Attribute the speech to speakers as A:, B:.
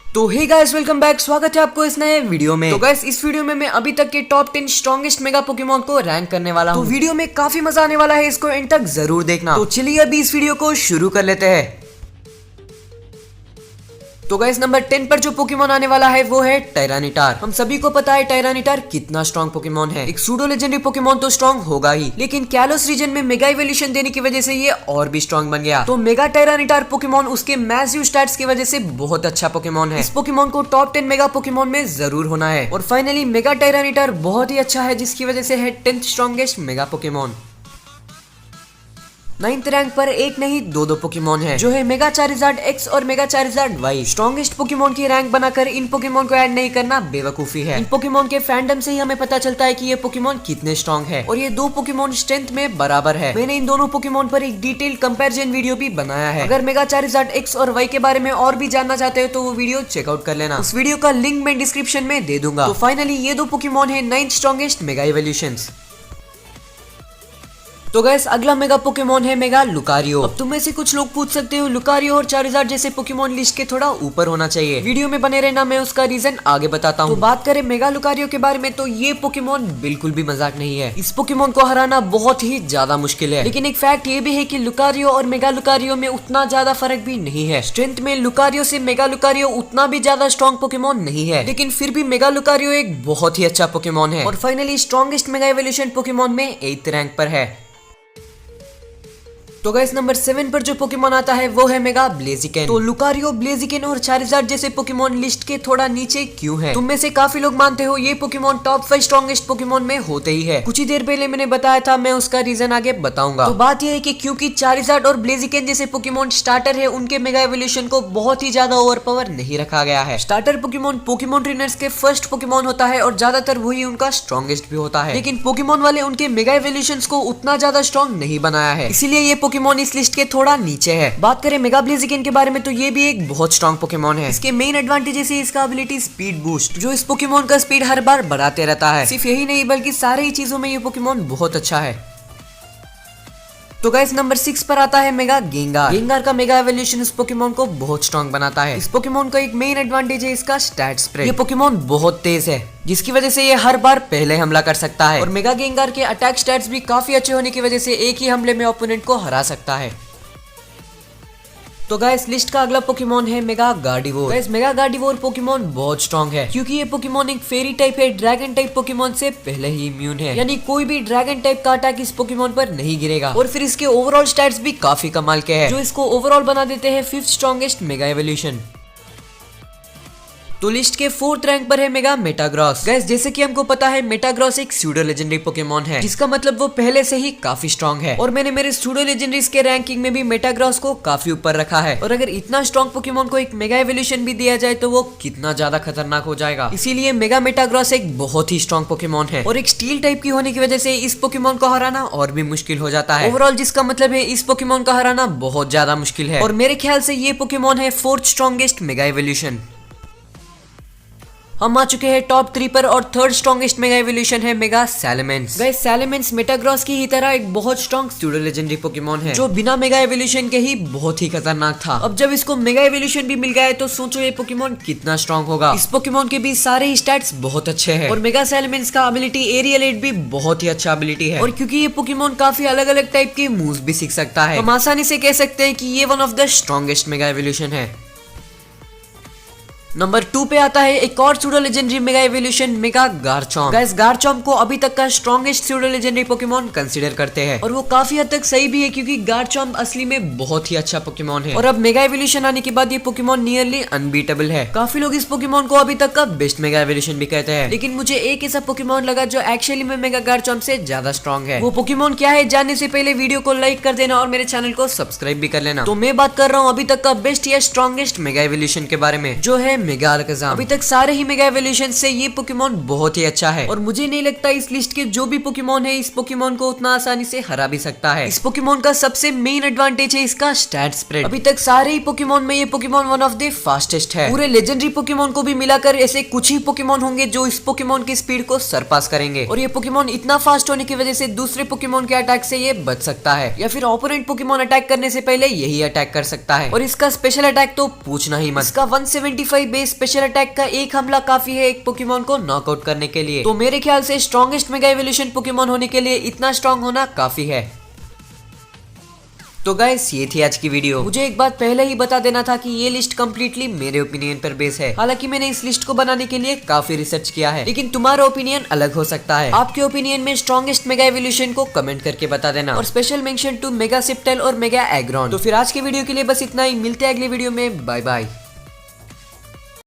A: तो hey guys, welcome back. स्वागत है आपको इस नए वीडियो में। तो गाइस, इस वीडियो में मैं अभी तक के टॉप 10 स्ट्रॉन्गेस्ट मेगा पोकेमॉन को रैंक करने वाला हूँ। तो वीडियो में काफी मजा आने वाला है, इसको एंड तक जरूर देखना। तो चलिए अभी इस वीडियो को शुरू कर लेते हैं। तो गाइस, नंबर 10 पर जो पोकेमॉन आने वाला है वो है टायरानिटार। हम सभी को पता है टायरानिटार कितना स्ट्रॉन्ग पोकेमॉन है। एक सूडो लेजेंडरी पोकेमॉन तो स्ट्रॉन्ग होगा ही, लेकिन कैलोस रीजन में मेगा इवोल्यूशन देने की वजह से ये और भी स्ट्रॉन्ग बन गया। तो मेगा टायरानिटार पोकेमॉन उसके मैसिव स्टैट्स की वजह से बहुत अच्छा पोकेमॉन है। इस पोकेमॉन को टॉप 10 मेगा पोकेमॉन में जरूर होना है। और फाइनली मेगा टायरानिटार बहुत ही अच्छा है, जिसकी वजह से है 10th strongest mega Pokemon. 9th rank पर एक नहीं दो पोकेमॉन है, जो है मेगा चारिज़ार्ड एक्स और mega Charizard Y. Strongest Pokemon की रैंक बनाकर इन पोकेमॉन को ऐड नहीं करना बेवकूफी है। इन पोकेमॉन के फैंडम से ही हमें पता चलता है कि ये पोकेमॉन कितने स्ट्रॉन्ग है, और ये दो पोकेमॉन स्ट्रेंथ में बराबर है। मैंने इन दोनों पोकेमॉन पर एक डिटेल कंपैरिजन वीडियो भी बनाया है। अगर मेगा चारिज़ार्ड एक्स और वाई के बारे में और भी जानना चाहते हो तो वो वीडियो चेकआउट कर लेना। उस वीडियो का लिंक मैं डिस्क्रिप्शन में दे दूंगा। तो फाइनली ये दो पोकेमॉन है 9th स्ट्रॉन्गेस्ट मेगा इवोल्यूशंस। तो गैस, अगला मेगा पोकेमॉन है मेगा लुकारियो। अब तुम में से कुछ लोग पूछ सकते हो लुकारियो और चारिज़ार्ड जैसे पोकेमॉन लिस्ट के थोड़ा ऊपर होना चाहिए। वीडियो में बने रहना, मैं उसका रीजन आगे बताता हूँ। तो बात करें मेगा लुकारियो के बारे में, तो ये पोकेमॉन बिल्कुल भी मजाक नहीं है। इस पोकेमॉन को हराना बहुत ही ज्यादा मुश्किल है, लेकिन एक फैक्ट ये भी है कि लुकारियो और मेगा लुकारियो में उतना ज्यादा फर्क भी नहीं है। स्ट्रेंथ में लुकारियो से मेगा लुकारियो उतना भी ज्यादा स्ट्रॉन्ग पोकेमॉन नहीं है, लेकिन फिर भी मेगा लुकारियो एक बहुत ही अच्छा पोकेमॉन है। और finally strongest mega evolution Pokemon में 8th रैंक पर है। तो गाइस, नंबर 7 पर जो पोकेमॉन आता है वो है मेगा ब्लेजिकेन। तो लुकारियो, ब्लेजिकेन और चारिज़ार्ड जैसे पोकेमॉन लिस्ट के थोड़ा नीचे क्यों है? तुम में से काफी लोग मानते हो ये पोकेमॉन टॉप 5 स्ट्रॉन्गेस्ट पोकेमॉन में होते ही है। कुछ ही देर पहले मैंने बताया था, मैं उसका रीजन आगे बताऊंगा। तो बात यह है कि क्योंकि चारिज़ार्ड और ब्लेजिकेन जैसे पोकेमॉन स्टार्टर है, उनके मेगा एवोल्यूशन को बहुत ही ज्यादा ओवरपावर नहीं रखा गया है। स्टार्टर पोकेमॉन पोकेमॉन ट्रेनर्स के फर्स्ट पोकेमॉन होता है, और ज्यादातर वही उनका स्ट्रॉन्गेस्ट भी होता है। लेकिन पोकेमॉन वाले उनके मेगा एवोल्यूशंस को उतना ज्यादा स्ट्रॉन्ग नहीं बनाया है, इसीलिए ये पोकेमॉन इस लिस्ट के थोड़ा नीचे है। बात करें मेगा ब्लेजिकेन के बारे में, तो ये भी एक बहुत स्ट्रॉन्ग पोकेमॉन है। इसके मेन एडवांटेजेस है इसका एबिलिटी स्पीड बूस्ट, जो इस पोकेमॉन का स्पीड हर बार बढ़ाते रहता है। सिर्फ यही नहीं, बल्कि सारी ही चीजों में ये पोकेमॉन बहुत अच्छा है। तो गाइस, नंबर 6 पर आता है मेगा गेंगार। गेंगार का मेगा एवोल्यूशन इस पोकेमॉन को बहुत स्ट्रॉन्ग बनाता है। इस पोकेमॉन का एक मेन एडवांटेज है इसका स्टैट स्प्रेड। ये पोकेमॉन बहुत तेज है, जिसकी वजह से ये हर बार पहले हमला कर सकता है। और मेगा गेंगार के अटैक स्टैट्स भी काफी अच्छे होने की वजह से एक ही हमले में ओपोनेंट को हरा सकता है। तो गाइस, लिस्ट का अगला पोकेमॉन है मेगा गार्डिवोर। गाइस, मेगा गार्डिवोर पोकेमॉन बहुत स्ट्रॉन्ग है, क्योंकि ये पोकेमॉन एक फेरी टाइप है। ड्रैगन टाइप पोकेमॉन से पहले ही इम्यून है, यानी कोई भी ड्रैगन टाइप का अटैक इस पोकेमॉन पर नहीं गिरेगा। और फिर इसके ओवरऑल स्टैट्स भी काफी कमाल के हैं, जो इसको ओवरऑल बना देते हैं 5th स्ट्रॉन्गेस्ट मेगा एवोल्यूशन। तो लिस्ट के 4th रैंक पर है मेगा मेटाग्रॉस। गाइस, जैसे कि हमको पता है मेटाग्रॉस एक सूडो लेजेंडरी पोकेमॉन है, जिसका मतलब वो पहले से ही काफी स्ट्रॉन्ग है। और मैंने मेरे सूडो लेजेंडरीज के रैंकिंग में भी मेटाग्रॉस को काफी ऊपर रखा है। और अगर इतना स्ट्रॉन्ग पोकेमॉन को एक मेगा एवोल्यूशन भी दिया जाए तो वो कितना ज्यादा खतरनाक हो जाएगा। इसीलिए मेगा मेटाग्रॉस एक बहुत ही स्ट्रॉन्ग पोकेमॉन है, और एक स्टील टाइप की होने की वजह से इस पोकेमॉन को हराना और भी मुश्किल हो जाता है। ओवरऑल जिसका मतलब है इस पोकेमॉन का हराना बहुत ज्यादा मुश्किल है। और मेरे ख्याल से ये पोकेमॉन है 4th स्ट्रॉन्गेस्ट मेगा एवोल्यूशन। हम आ चुके हैं टॉप 3 पर, और 3rd स्ट्रॉन्गेस्ट मेगा एवोल्यूशन है मेगा सैलामेंस। गाइस, सैलामेंस मेटाग्रॉस की ही तरह एक बहुत स्ट्रॉन्ग सूडो लेजेंडरी पोकेमॉन है, जो बिना मेगा एवोल्यूशन के ही बहुत ही खतरनाक था। अब जब इसको मेगा एवोल्यूशन भी मिल गया है, तो सोचो ये पोकेमॉन कितना स्ट्रॉन्ग होगा। इस पोकेमॉन के भी सारे ही स्टैट्स बहुत अच्छे हैं, और मेगा सैलामेंस का एबिलिटी एरियल एड भी बहुत ही अच्छा एबिलिटी है। और क्योंकि ये पोकेमॉन काफी अलग अलग टाइप के मूव्स भी सीख सकता है, हम आसानी से कह सकते हैं कि ये one of the strongest mega evolution है। नंबर 2 पे आता है एक और pseudo legendary mega evolution mega Garchomp. Guys, Garchomp को अभी तक का strongest pseudo legendary Pokemon consider करते हैं, और वो काफी हद तक सही भी है, क्योंकि गार्चॉम्प असली में बहुत ही अच्छा पोकेमॉन है। और अब मेगा एवोल्यूशन आने के बाद ये पोकेमॉन नियरली अनबीटेबल है। काफी लोग इस पोकेमॉन को अभी तक का बेस्ट मेगा एवोल्यूशन भी कहते हैं, लेकिन मुझे एक ऐसा पोकेमॉन लगा जो एक्चुअली में मेगा गार्चॉम्प से ज्यादा स्ट्रॉन्ग है। वो पोकेमॉन क्या है, जानने से पहले वीडियो को लाइक कर देना और मेरे चैनल को सब्सक्राइब भी कर लेना। तो मैं बात कर रहा हूँ अभी तक का बेस्ट या स्ट्रॉन्गेस्ट मेगा एवोल्यूशन के बारे में, जो है मेगा अलकज़ाम। अभी तक सारे ही मेगा एवोल्यूशन से ये पोकेमॉन बहुत ही अच्छा है, और मुझे नहीं लगता इस लिस्ट के जो भी पोकेमॉन है इस पोकेमॉन को उतना आसानी से हरा भी सकता है। इस पोकेमॉन का सबसे मेन एडवांटेज है इसका स्टैट स्प्रेड। अभी तक सारे ही पोकेमॉन में ये Pokemon one of the fastest है। पूरे लेजेंडरी पोकेमॉन को भी मिलाकर ऐसे कुछ ही पोकेमॉन होंगे जो इस पोकेमॉन की स्पीड को सरपास करेंगे, और ये पोकेमॉन इतना फास्ट होने की वजह से दूसरे पोकेमॉन के अटैक से ये बच सकता है, या फिर ओपोनेंट पोकेमॉन अटैक करने से पहले यही अटैक कर सकता है। और इसका स्पेशल अटैक तो पूछना ही मत। इसका 175 बेस स्पेशल अटैक का एक हमला काफी है एक पोकेमोन को नॉकआउट करने के लिए। तो मेरे ख्याल से स्ट्रॉन्गेस्ट मेगा एवोल्यूशन पोकेमोन होने के लिए इतना स्ट्रॉन्ग होना काफी है। तो गाइस ये थी आज की वीडियो। मुझे एक बात पहले ही बता देना था कि ये लिस्ट कंप्लीटली मेरे ओपिनियन पर बेस है। हालांकि मैंने इस लिस्ट को बनाने के लिए काफी रिसर्च किया है, लेकिन तुम्हारा ओपिनियन अलग हो सकता है। आपके ओपिनियन में स्ट्रॉन्गेस्ट मेगा एवोल्यूशन को कमेंट करके बता देना, और स्पेशल मेंशन टू मेगा सिप्टेल और मेगा एग्रॉन। तो फिर आज की वीडियो के लिए बस इतना ही, मिलते हैं अगली वीडियो में, बाय बाय।